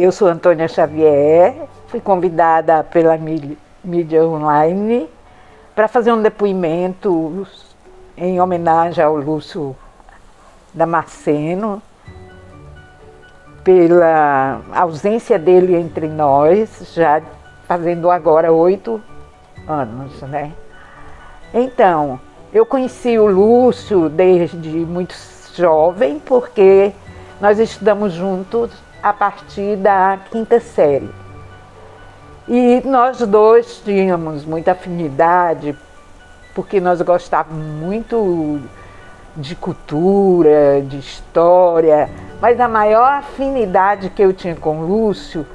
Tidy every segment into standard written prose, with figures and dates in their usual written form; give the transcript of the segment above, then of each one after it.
Eu sou Antônia Xavier, fui convidada pela mídia online para fazer um depoimento em homenagem ao Lúcio Damasceno, pela ausência dele entre nós, já fazendo agora 8 anos, né? Então, eu conheci o Lúcio desde muito jovem, porque nós estudamos juntos a partir da 5ª série. E nós dois tínhamos muita afinidade, porque nós gostávamos muito de cultura, de história, mas a maior afinidade que eu tinha com o Lúcio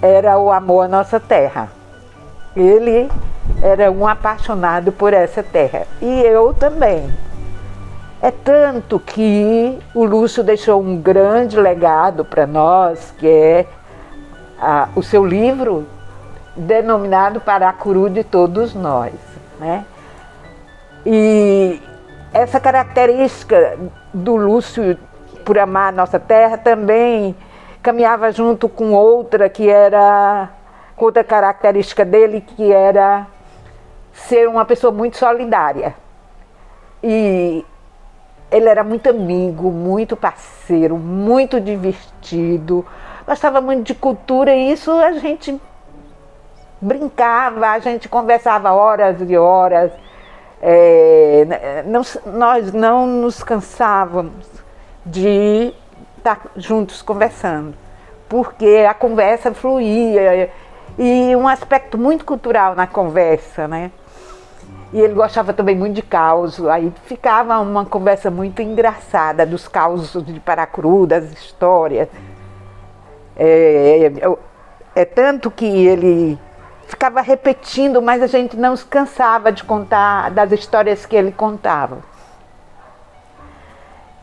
era o amor à nossa terra. Ele era um apaixonado por essa terra, e eu também. É tanto que o Lúcio deixou um grande legado para nós, que é o seu livro denominado Paracuru de Todos Nós, né? E essa característica do Lúcio por amar a nossa terra também caminhava junto com outra outra característica dele, que era ser uma pessoa muito solidária. E ele era muito amigo, muito parceiro, muito divertido, gostava muito de cultura, e isso a gente brincava, a gente conversava horas e horas. Nós não nos cansávamos de estar juntos conversando, porque a conversa fluía, e um aspecto muito cultural na conversa, né? E ele gostava também muito de causos, aí ficava uma conversa muito engraçada dos causos de Paracuru, das histórias. É tanto que ele ficava repetindo, mas a gente não se cansava de contar das histórias que ele contava.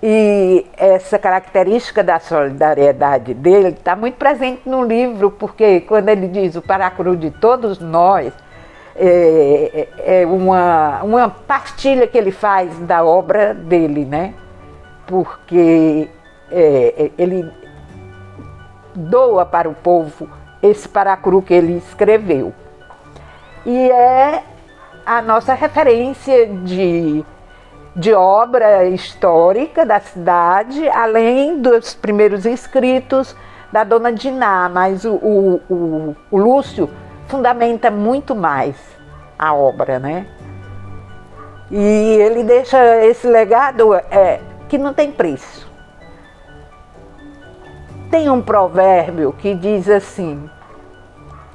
E essa característica da solidariedade dele está muito presente no livro, porque quando ele diz o Paracuru de Todos Nós, é uma partilha que ele faz da obra dele, né? Porque ele doa para o povo esse Paracuru que ele escreveu. E é a nossa referência de obra histórica da cidade, além dos primeiros escritos da Dona Diná, mas o Lúcio fundamenta muito mais a obra, né? E ele deixa esse legado que não tem preço. Tem um provérbio que diz assim: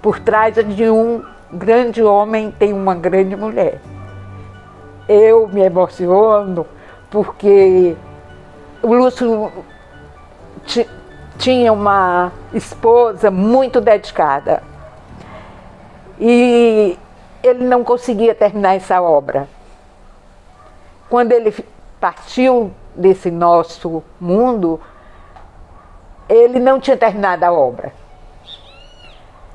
por trás de um grande homem tem uma grande mulher. Eu me emociono porque o Lúcio tinha uma esposa muito dedicada, e ele não conseguia terminar essa obra. Quando ele partiu desse nosso mundo, ele não tinha terminado a obra.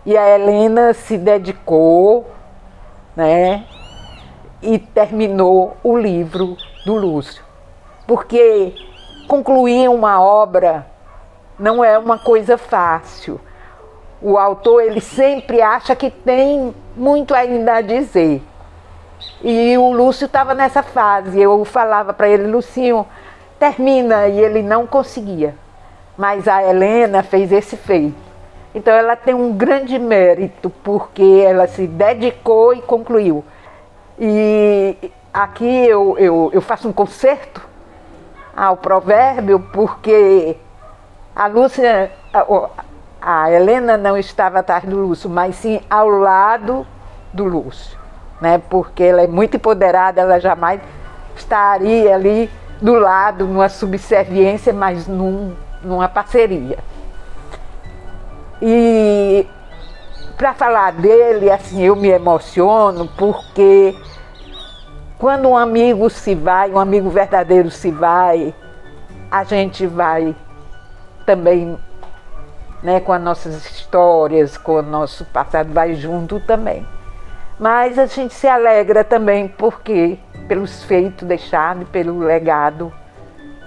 E a Helena se dedicou, né, e terminou o livro do Lúcio. Porque concluir uma obra não é uma coisa fácil. O autor, ele sempre acha que tem muito ainda a dizer. E o Lúcio estava nessa fase. Eu falava para ele: Lucinho, termina, e ele não conseguia. Mas a Helena fez esse feito. Então ela tem um grande mérito, porque ela se dedicou e concluiu. E aqui eu faço um concerto ao provérbio, porque a Helena não estava atrás do Lúcio, mas sim ao lado do Lúcio, né? Porque ela é muito empoderada, ela jamais estaria ali do lado, numa subserviência, mas numa parceria. E para falar dele, assim, eu me emociono, porque quando um amigo se vai, um amigo verdadeiro se vai, a gente vai também, né, com as nossas histórias, com o nosso passado, vai junto também. Mas a gente se alegra também pelos feitos deixados, pelo legado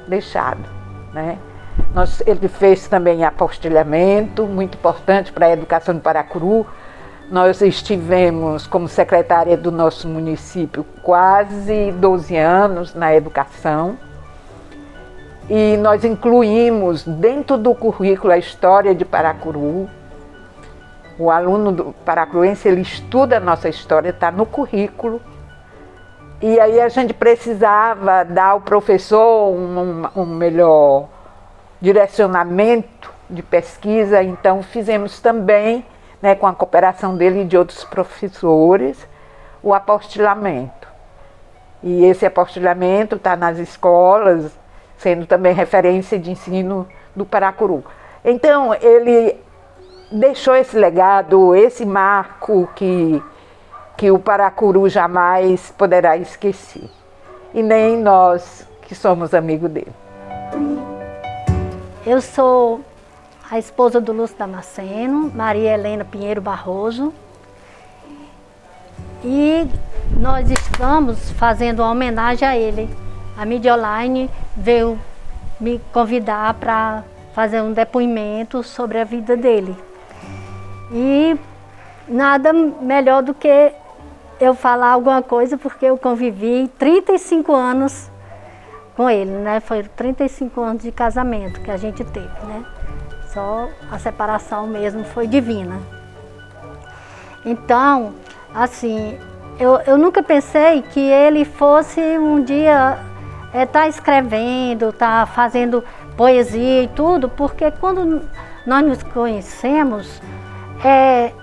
deixado, né? Ele fez também apostilhamento, muito importante para a educação do Paracuru. Nós estivemos como secretária do nosso município quase 12 anos na educação. E nós incluímos dentro do currículo a história de Paracuru. O aluno do paracruense, ele estuda a nossa história, está no currículo. E aí a gente precisava dar ao professor um melhor direcionamento de pesquisa, então fizemos também, né, com a cooperação dele e de outros professores, o apostilamento. E esse apostilamento está nas escolas, sendo também referência de ensino do Paracuru. Então, ele deixou esse legado, esse marco que o Paracuru jamais poderá esquecer. E nem nós que somos amigos dele. Eu sou a esposa do Lúcio Damasceno, Maria Helena Pinheiro Barroso. E nós estamos fazendo uma homenagem a ele. A mídia online veio me convidar para fazer um depoimento sobre a vida dele. E nada melhor do que eu falar alguma coisa, porque eu convivi 35 anos com ele, né? Foi 35 anos de casamento que a gente teve, né? Só a separação mesmo foi divina. Então, assim, eu nunca pensei que ele fosse um dia tá escrevendo, tá fazendo poesia e tudo, porque quando nós nos conhecemos,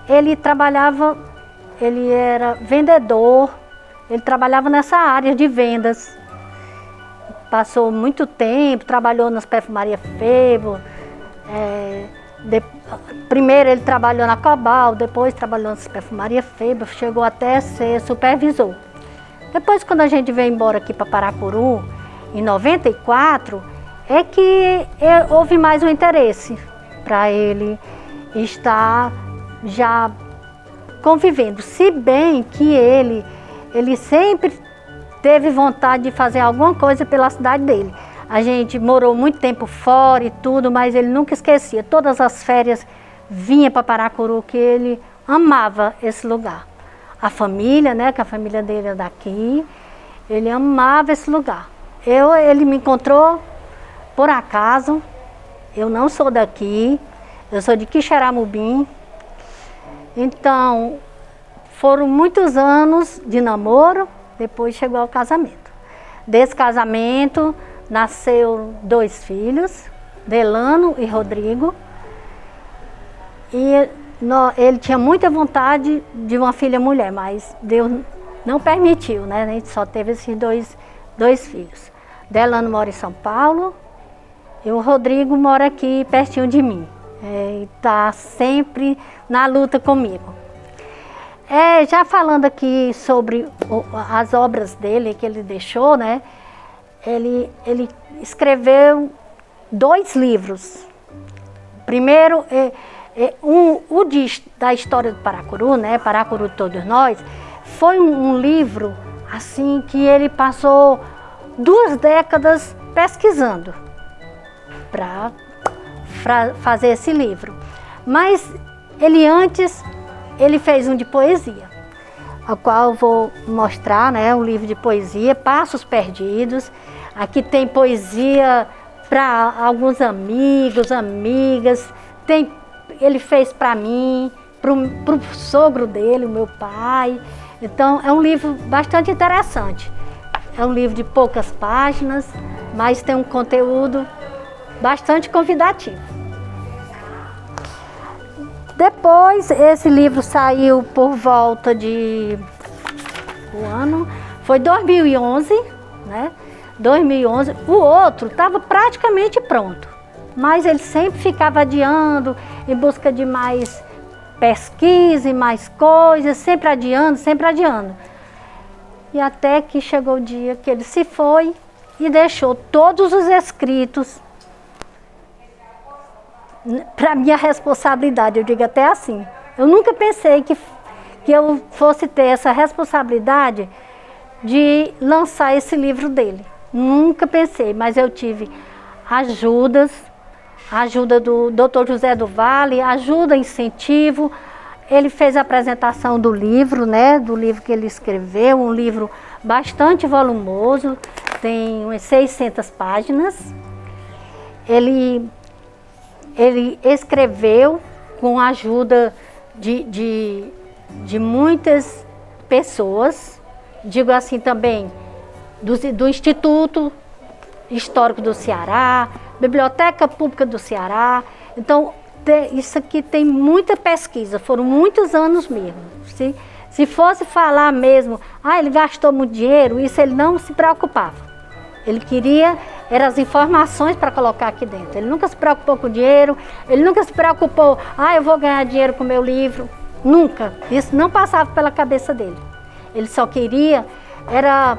ele trabalhava, ele era vendedor, ele trabalhava nessa área de vendas. Passou muito tempo, trabalhou nas perfumarias Febo, primeiro ele trabalhou na Cobal, depois trabalhou nas perfumarias Febo, chegou até ser supervisor. Depois, quando a gente veio embora aqui para Paracuru, em 94, é que houve mais um interesse para ele estar já convivendo. Se bem que ele sempre teve vontade de fazer alguma coisa pela cidade dele. A gente morou muito tempo fora e tudo, mas ele nunca esquecia. Todas as férias vinha para Paracuru, que ele amava esse lugar. A família, né, que a família dele é daqui, ele amava esse lugar. Ele me encontrou por acaso, eu não sou daqui, eu sou de Quixeramobim. Então, foram muitos anos de namoro, depois chegou ao casamento. Desse casamento, nasceu 2 filhos, Delano e Rodrigo. E ele tinha muita vontade de uma filha mulher, mas Deus não permitiu, né? A gente só teve esses dois filhos. Delano mora em São Paulo e o Rodrigo mora aqui pertinho de mim. Está sempre na luta comigo. Já falando aqui sobre as obras dele que ele deixou, né? Ele escreveu 2 livros. Primeiro, da história do Paracuru, né? Paracuru Todos Nós, foi um livro assim que ele passou 2 décadas pesquisando para fazer esse livro. Mas ele fez um de poesia, ao qual eu vou mostrar, né, um livro de poesia, Passos Perdidos. Aqui tem poesia para alguns amigos, amigas, ele fez para mim, para o sogro dele, o meu pai. Então é um livro bastante interessante. É um livro de poucas páginas, mas tem um conteúdo bastante convidativo. Depois, esse livro saiu por volta de... O ano foi 2011, né? 2011. O outro estava praticamente pronto, mas ele sempre ficava adiando, em busca de mais pesquisa e mais coisas, sempre adiando, sempre adiando. E até que chegou o dia que ele se foi e deixou todos os escritos para minha responsabilidade. Eu digo até assim, eu nunca pensei que eu fosse ter essa responsabilidade de lançar esse livro dele. Nunca pensei, mas eu tive ajudas a ajuda do Dr. José do Vale, ajuda, incentivo. Ele fez a apresentação do livro, né, do livro que ele escreveu, um livro bastante volumoso, tem umas 600 páginas. Ele escreveu com a ajuda de muitas pessoas, digo assim também, do Instituto Histórico do Ceará, Biblioteca Pública do Ceará. Então, isso aqui tem muita pesquisa, foram muitos anos mesmo. Se fosse falar mesmo, ele gastou muito dinheiro, isso ele não se preocupava. Ele queria, eram as informações para colocar aqui dentro. Ele nunca se preocupou com dinheiro, ele nunca se preocupou, eu vou ganhar dinheiro com o meu livro. Nunca, isso não passava pela cabeça dele. Ele só queria, era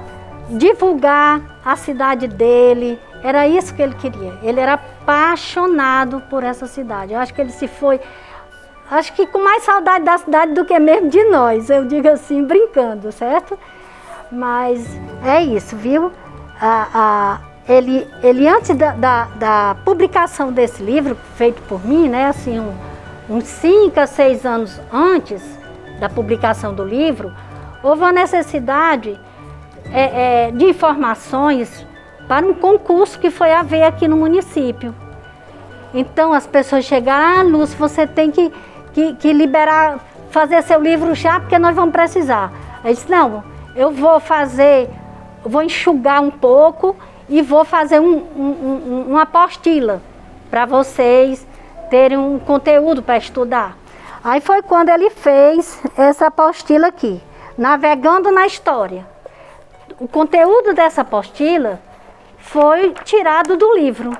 divulgar a cidade dele, era isso que ele queria. Ele era apaixonado por essa cidade. Eu acho que ele se foi, acho que com mais saudade da cidade do que mesmo de nós, eu digo assim, brincando, certo? Mas é isso, viu? Ele antes da publicação desse livro, feito por mim, né, assim, uns 5 a 6 anos antes da publicação do livro, houve uma necessidade de informações para um concurso que foi haver aqui no município. Então as pessoas chegaram, Lúcia, você tem que liberar, fazer seu livro já, porque nós vamos precisar. Eu disse, não, eu vou enxugar um pouco e vou fazer uma apostila para vocês terem um conteúdo para estudar. Aí foi quando ele fez essa apostila aqui, Navegando na História. O conteúdo dessa apostila foi tirado do livro,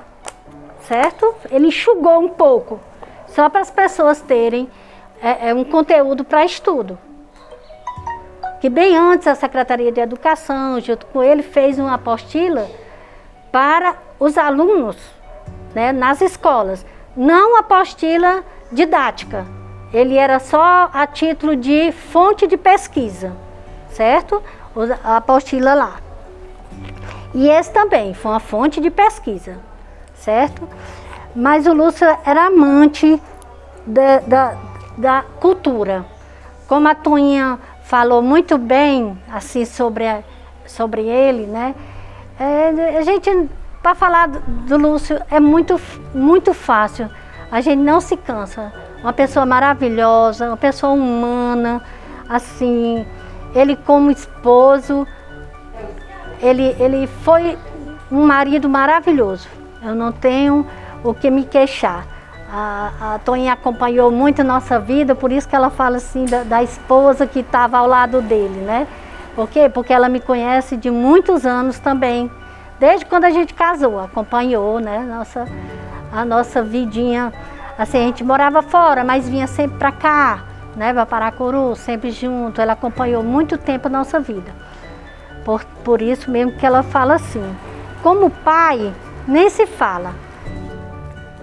certo? Ele enxugou um pouco, só para as pessoas terem um conteúdo para estudo. Que bem antes a Secretaria de Educação, junto com ele, fez uma apostila para os alunos, né, nas escolas. Não apostila didática, ele era só a título de fonte de pesquisa, certo? A apostila lá. E esse também foi uma fonte de pesquisa, certo? Mas o Lúcio era amante da cultura. Como a Toinha falou muito bem assim sobre ele, né? A gente, para falar do Lúcio, é muito fácil. A gente não se cansa. Uma pessoa maravilhosa, uma pessoa humana, assim. Ele como esposo, ele foi um marido maravilhoso. Eu não tenho o que me queixar. A Toinha acompanhou muito a nossa vida, por isso que ela fala assim da esposa que estava ao lado dele, né? Por quê? Porque ela me conhece de muitos anos também, desde quando a gente casou, acompanhou, né? A nossa vidinha, assim, a gente morava fora, mas vinha sempre para cá, né? Para Paracuru, sempre junto. Ela acompanhou muito tempo a nossa vida. Por isso mesmo que ela fala assim, como pai, nem se fala.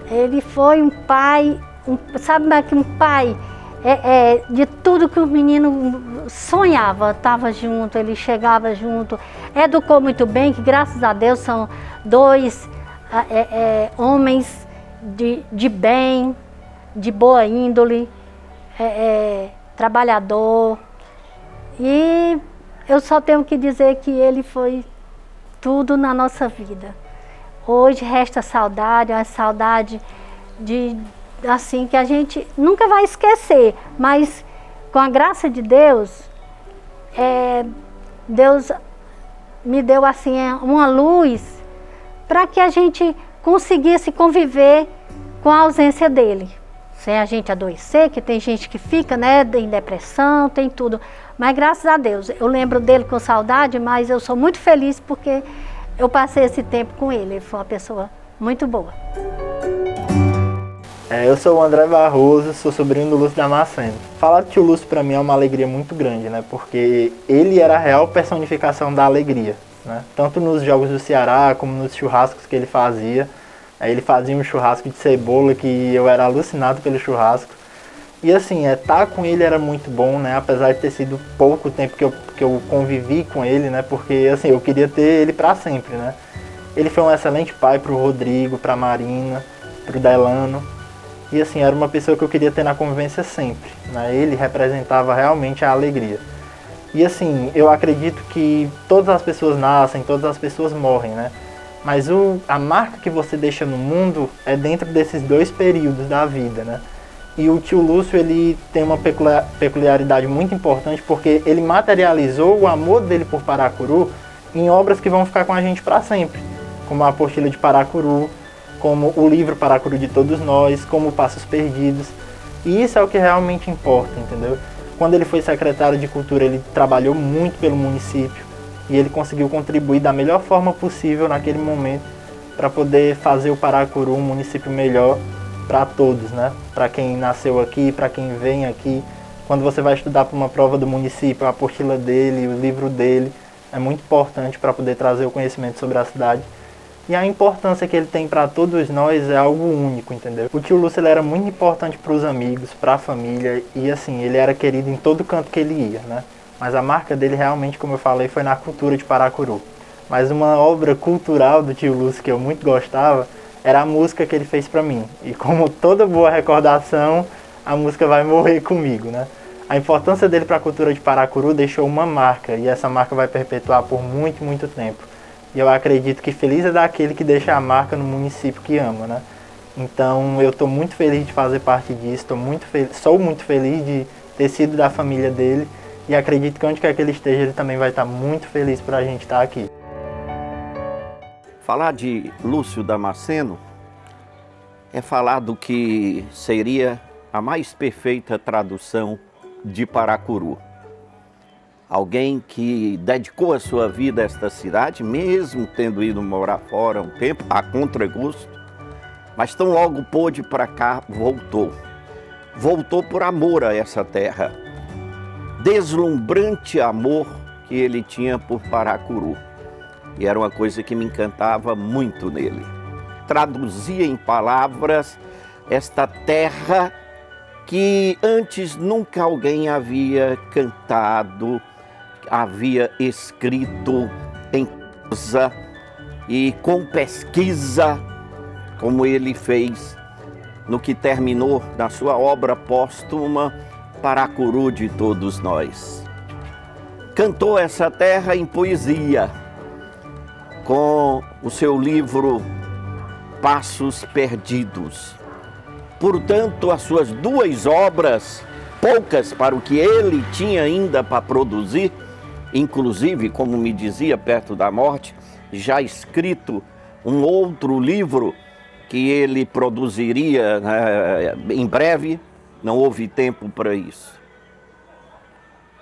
Ele foi um pai, sabe que um pai de tudo que o menino sonhava, estava junto, ele chegava junto, educou muito bem, que graças a Deus são 2 homens de bem, de boa índole, trabalhador. E eu só tenho que dizer que ele foi tudo na nossa vida. Hoje resta saudade, uma saudade assim, que a gente nunca vai esquecer, mas com a graça de Deus, Deus me deu assim uma luz para que a gente conseguisse conviver com a ausência dele, sem a gente adoecer, que tem gente que fica, né, em depressão, tem tudo, mas graças a Deus, eu lembro dele com saudade, mas eu sou muito feliz porque eu passei esse tempo com ele, ele foi uma pessoa muito boa. Eu sou o André Barroso, sou sobrinho do Lúcio Damasceno. Falar de tio Lúcio para mim é uma alegria muito grande, né? Porque ele era a real personificação da alegria, né? Tanto nos jogos do Ceará, como nos churrascos que ele fazia. Ele fazia um churrasco de cebola que eu era alucinado pelo churrasco. E assim, estar com ele era muito bom, né? Apesar de ter sido pouco tempo que eu convivi com ele, né? Porque assim, eu queria ter ele para sempre, né? Ele foi um excelente pai para o Rodrigo, para a Marina. pro Delano. E assim, era uma pessoa que eu queria ter na convivência sempre, né? Ele representava realmente a alegria. E assim, eu acredito que todas as pessoas nascem, todas as pessoas morrem, né? Mas a marca que você deixa no mundo é dentro desses dois períodos da vida, né? E o tio Lúcio, ele tem uma peculiaridade muito importante porque ele materializou o amor dele por Paracuru em obras que vão ficar com a gente para sempre, como a Apostila de Paracuru, como o livro Paracuru de Todos Nós, como Passos Perdidos. E isso é o que realmente importa, entendeu? Quando ele foi secretário de Cultura, ele trabalhou muito pelo município e ele conseguiu contribuir da melhor forma possível naquele momento para poder fazer o Paracuru um município melhor para todos, né? Para quem nasceu aqui, para quem vem aqui. Quando você vai estudar para uma prova do município, a apostila dele, o livro dele, é muito importante para poder trazer o conhecimento sobre a cidade. E a importância que ele tem para todos nós é algo único, entendeu? O tio Lúcio, ele era muito importante para os amigos, para a família, e assim, ele era querido em todo canto que ele ia, né? Mas a marca dele realmente, como eu falei, foi na cultura de Paracuru. Mas uma obra cultural do tio Lúcio que eu muito gostava era a música que ele fez para mim. E como toda boa recordação, a música vai morrer comigo, né? A importância dele para a cultura de Paracuru deixou uma marca, e essa marca vai perpetuar por muito, muito tempo. E eu acredito que feliz é daquele que deixa a marca no município que ama, né? Então eu estou muito feliz de fazer parte disso, sou muito feliz de ter sido da família dele, e acredito que onde quer que ele esteja, ele também vai estar muito feliz por a gente estar aqui. Falar de Lúcio Damasceno é falar do que seria a mais perfeita tradução de Paracuru. Alguém que dedicou a sua vida a esta cidade, mesmo tendo ido morar fora um tempo, a contragosto, mas tão logo pôde para cá, voltou. Voltou por amor a essa terra. Deslumbrante amor que ele tinha por Paracuru. E era uma coisa que me encantava muito nele. Traduzia em palavras esta terra que antes nunca alguém havia cantado, havia escrito em prosa e com pesquisa, como ele fez no que terminou na sua obra póstuma, Paracuru de Todos Nós. Cantou essa terra em poesia, com o seu livro Passos Perdidos. Portanto, as suas duas obras, poucas para o que ele tinha ainda para produzir, inclusive, como me dizia, perto da morte, já escrito um outro livro que ele produziria em breve, não houve tempo para isso.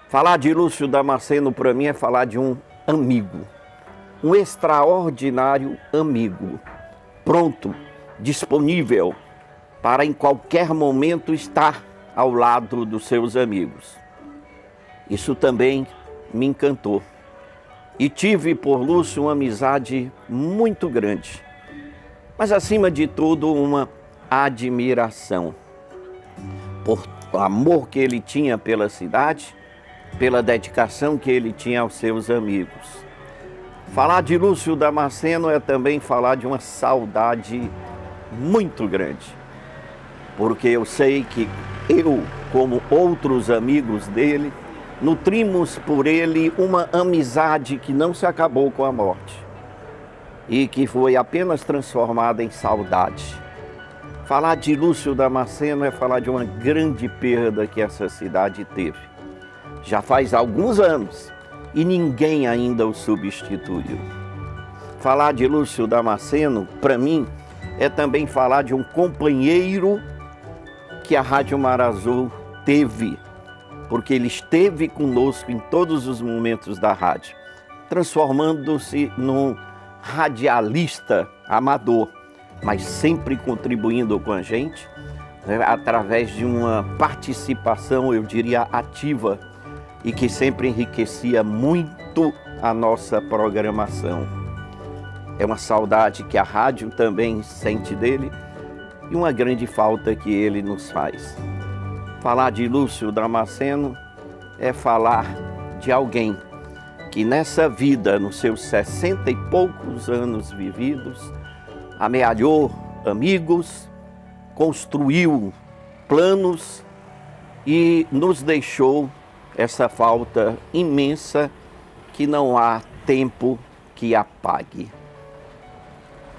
Falar de Lúcio Damasceno para mim é falar de um amigo, um extraordinário amigo, pronto, disponível para em qualquer momento estar ao lado dos seus amigos. Isso também me encantou. E tive por Lúcio uma amizade muito grande, mas acima de tudo uma admiração por o amor que ele tinha pela cidade, pela dedicação que ele tinha aos seus amigos. Falar de Lúcio Damasceno é também falar de uma saudade muito grande, porque eu sei que eu, como outros amigos dele, nutrimos por ele uma amizade que não se acabou com a morte e que foi apenas transformada em saudade. Falar de Lúcio Damasceno é falar de uma grande perda que essa cidade teve. Já faz alguns anos e ninguém ainda o substituiu. Falar de Lúcio Damasceno, para mim, é também falar de um companheiro que a Rádio Mar Azul teve, porque ele esteve conosco em todos os momentos da rádio, transformando-se num radialista amador, mas sempre contribuindo com a gente, né, através de uma participação, eu diria, ativa, e que sempre enriquecia muito a nossa programação. É uma saudade que a rádio também sente dele e uma grande falta que ele nos faz. Falar de Lúcio Damasceno é falar de alguém que nessa vida, nos seus 60 e poucos anos vividos, amealhou amigos, construiu planos e nos deixou essa falta imensa que não há tempo que apague.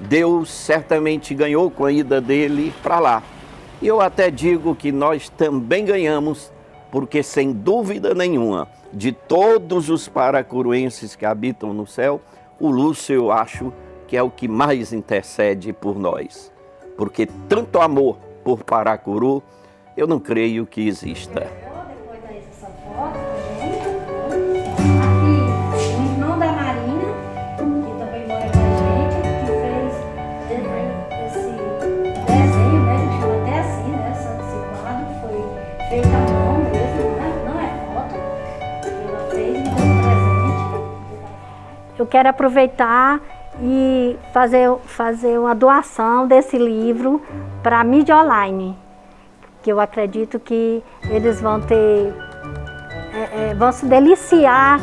Deus certamente ganhou com a ida dele para lá. E eu até digo que nós também ganhamos, porque sem dúvida nenhuma, de todos os paracuruenses que habitam no céu, o Lúcio eu acho que é o que mais intercede por nós. Porque tanto amor por Paracuru, eu não creio que exista. Depois dessa foto também. Aqui, o irmão da Marina, que também mora com a gente, que fez esse desenho, né? A gente chama até assim, né? Esse quadro foi feito à mão mesmo, né? Não é foto. Ela fez e deu presente. Eu quero aproveitar e fazer uma doação desse livro para a mídia online, que eu acredito que eles vão vão se deliciar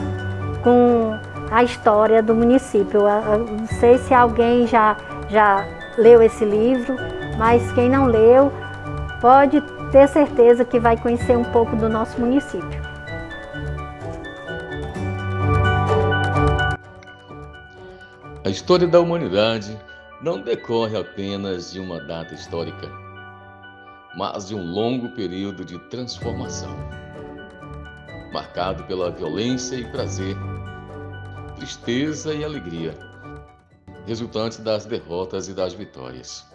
com a história do município. Eu não sei se alguém já leu esse livro, mas quem não leu pode ter certeza que vai conhecer um pouco do nosso município. A história da humanidade não decorre apenas de uma data histórica, mas de um longo período de transformação, marcado pela violência e prazer, tristeza e alegria, resultantes das derrotas e das vitórias.